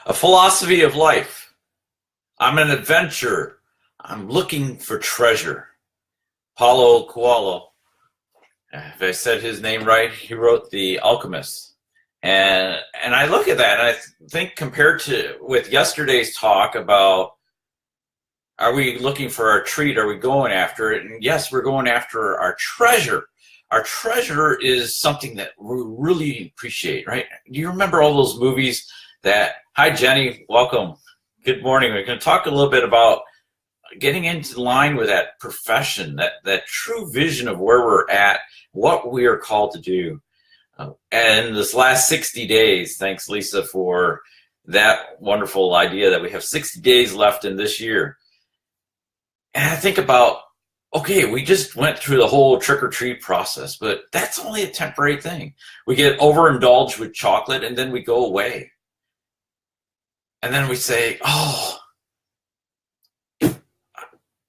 A philosophy of life. I'm an adventurer. I'm looking for treasure. Paulo Coelho, if I said his name right, he wrote The Alchemist. And I look at that and I think compared to with yesterday's talk about are we looking for our treat, are we going after it? And yes, we're going after our treasure. Our treasure is something that we really appreciate, right? Do you remember all those movies that, hi Jenny, welcome, good morning. We're going to talk a little bit about getting into line with that profession, that true vision of where we're at, what we are called to do. And this last 60 days, thanks Lisa for that wonderful idea that we have 60 days left in this year. And I think about, okay, we just went through the whole trick-or-treat process, but that's only a temporary thing. We get overindulged with chocolate and then we go away. And then we say, oh,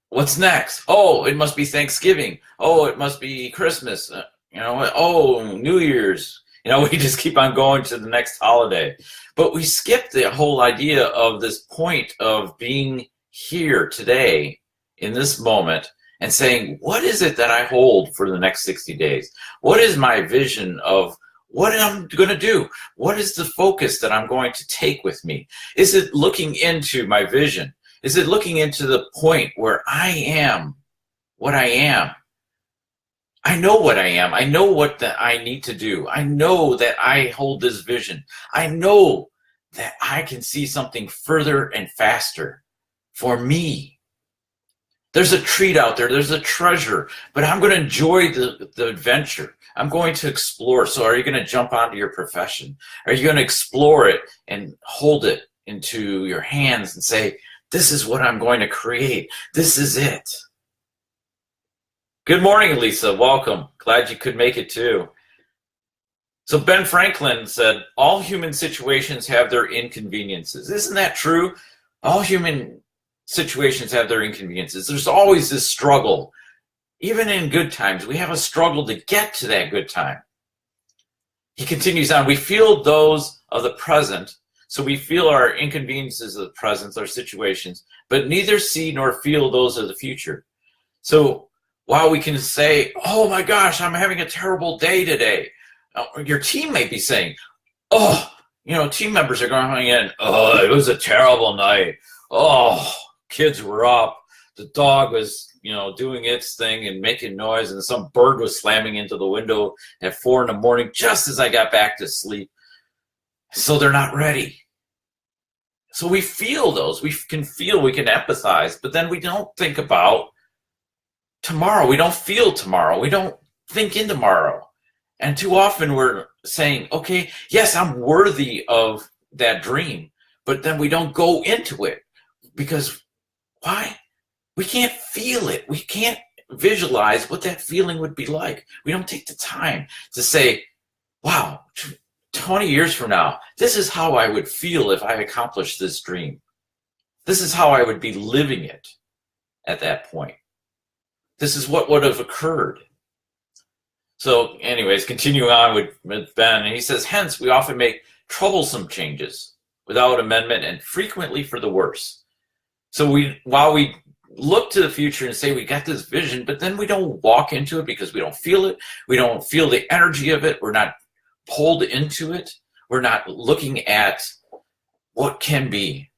what's next? Oh, it must be Thanksgiving. Oh, it must be Christmas. Oh, New Year's. We just keep on going to the next holiday. But we skip the whole idea of this point of being here today in this moment and saying, what is it that I hold for the next 60 days? What is my vision of what I'm going to do? What is the focus that I'm going to take with me? Is it looking into my vision? Is it looking into the point where I am what I am? I know what I am. I know what that I need to do. I know that I hold this vision. I know that I can see something further and faster for me. There's a treat out there. There's a treasure, but I'm going to enjoy the adventure. I'm going to explore. So are you going to jump onto your profession? Are you going to explore it and hold it into your hands and say, this is what I'm going to create. This is it. Good morning, Lisa. Welcome. Glad you could make it too. So Ben Franklin said, all human situations have their inconveniences. Isn't that true? All human situations have their inconveniences. There's always this struggle. Even in good times, we have a struggle to get to that good time. He continues on, we feel those of the present, so we feel our inconveniences of the present, our situations, but neither see nor feel those of the future. So while we can say, oh my gosh, I'm having a terrible day today, your team may be saying, oh, team members are going in, oh, it was a terrible night. Oh, kids were up. The dog was, doing its thing and making noise, and some bird was slamming into the window at 4 a.m. just as I got back to sleep. So they're not ready. So we feel those. We can empathize, but then we don't think about tomorrow. We don't feel tomorrow. We don't think in tomorrow. And too often we're saying, okay, yes, I'm worthy of that dream, but then we don't go into it. Because why? We can't feel it. We can't visualize what that feeling would be like. We don't take the time to say, wow, 20 years from now, this is how I would feel if I accomplished this dream. This is how I would be living it at that point. This is what would have occurred. So anyways, continuing on with Ben, and he says, hence, we often make troublesome changes without amendment and frequently for the worse. So while we look to the future and say we got this vision, but then we don't walk into it because we don't feel it. We don't feel the energy of it. We're not pulled into it. We're not looking at what can be.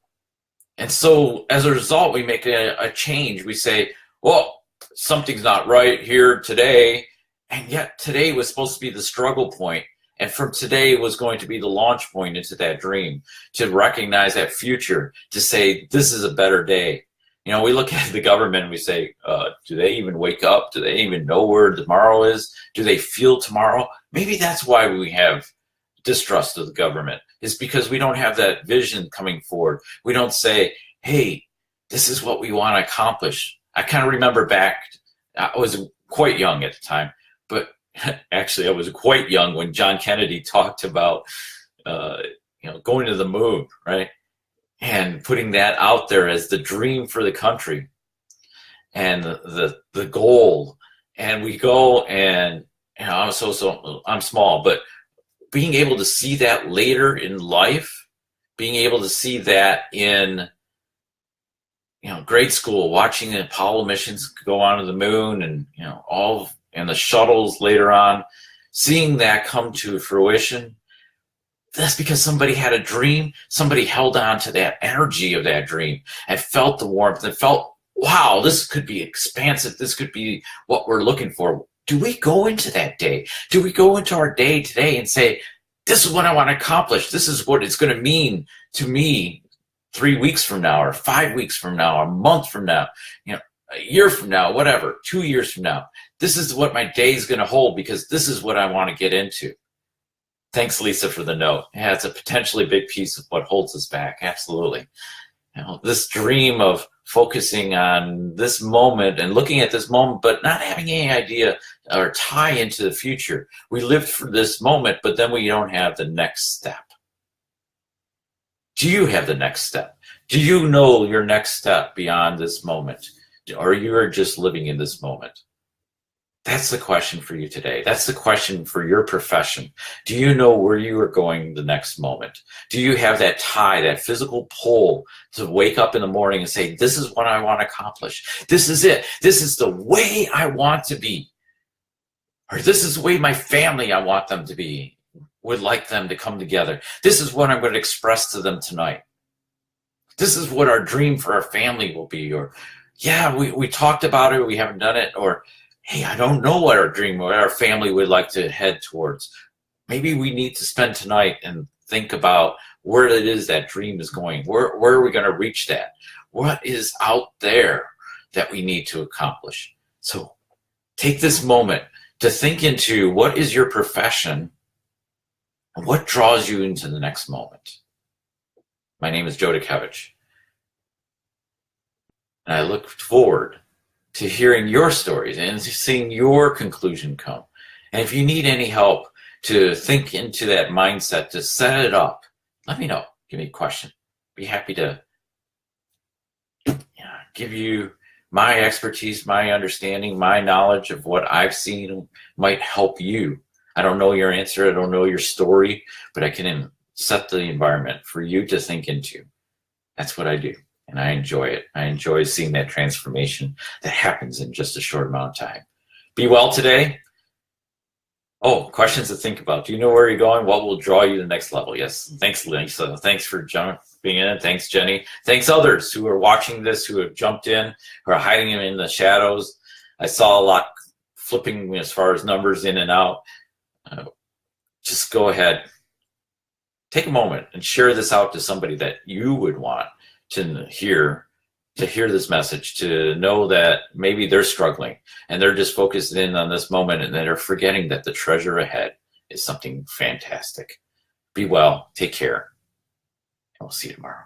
And so as a result, we make a change. We say, well, something's not right here today. And yet today was supposed to be the struggle point. And from today was going to be the launch point into that dream, to recognize that future, to say, this is a better day. We look at the government and we say, do they even wake up? Do they even know where tomorrow is? Do they feel tomorrow? Maybe that's why we have distrust of the government, is because we don't have that vision coming forward. We don't say, hey, this is what we want to accomplish. I kind of remember back, I was quite young at the time, but actually, I was quite young when John Kennedy talked about, going to the moon, right? And putting that out there as the dream for the country and the goal. And we go and, I'm small, but being able to see that later in life being able to see that in grade school, watching the Apollo missions go onto the moon, and and the shuttles later on, seeing that come to fruition. That's because somebody had a dream. Somebody held on to that energy of that dream and felt the warmth and felt, wow, this could be expansive. This could be what we're looking for. Do we go into that day? Do we go into our day today and say, this is what I want to accomplish. This is what it's going to mean to me 3 weeks from now, or 5 weeks from now, or a month from now, a year from now, whatever, 2 years from now. This is what my day is going to hold, because this is what I want to get into. Thanks, Lisa, for the note. Yeah, it's a potentially big piece of what holds us back. Absolutely. This dream of focusing on this moment and looking at this moment, but not having any idea or tie into the future. We lived for this moment, but then we don't have the next step. Do you have the next step? Do you know your next step beyond this moment? Or you are just living in this moment? That's the question for you today. That's the question for your profession. Do you know where you are going the next moment? Do you have that tie, that physical pull to wake up in the morning and say, this is what I want to accomplish. This is it. This is the way I want to be. Or this is the way my family, I want them to be, would like them to come together. This is what I'm going to express to them tonight. This is what our dream for our family will be. Or, yeah, we talked about it, we haven't done it. Or, hey, I don't know what our dream, what our family would like to head towards. Maybe we need to spend tonight and think about where it is that dream is going. Where are we going to reach that? What is out there that we need to accomplish? So take this moment to think into what is your profession and what draws you into the next moment. My name is Joe Dutkiewicz, and I look forward to hearing your stories and seeing your conclusion come. And if you need any help to think into that mindset, to set it up, let me know. Give me a question. Be happy to give you my expertise, my understanding, my knowledge of what I've seen might help you. I don't know your answer. I don't know your story, but I can set the environment for you to think into. That's what I do. And I enjoy it. I enjoy seeing that transformation that happens in just a short amount of time. Be well today. Oh, questions to think about. Do you know where you're going? What will draw you to the next level? Yes. Thanks, Lisa. Thanks for jumping in. Thanks, Jenny. Thanks, others who are watching this, who have jumped in, who are hiding in the shadows. I saw a lot flipping as far as numbers in and out. Just go ahead. Take a moment and share this out to somebody that you would want to hear this message, to know that maybe they're struggling and they're just focused in on this moment and they're forgetting that the treasure ahead is something fantastic. Be well, take care, and we'll see you tomorrow.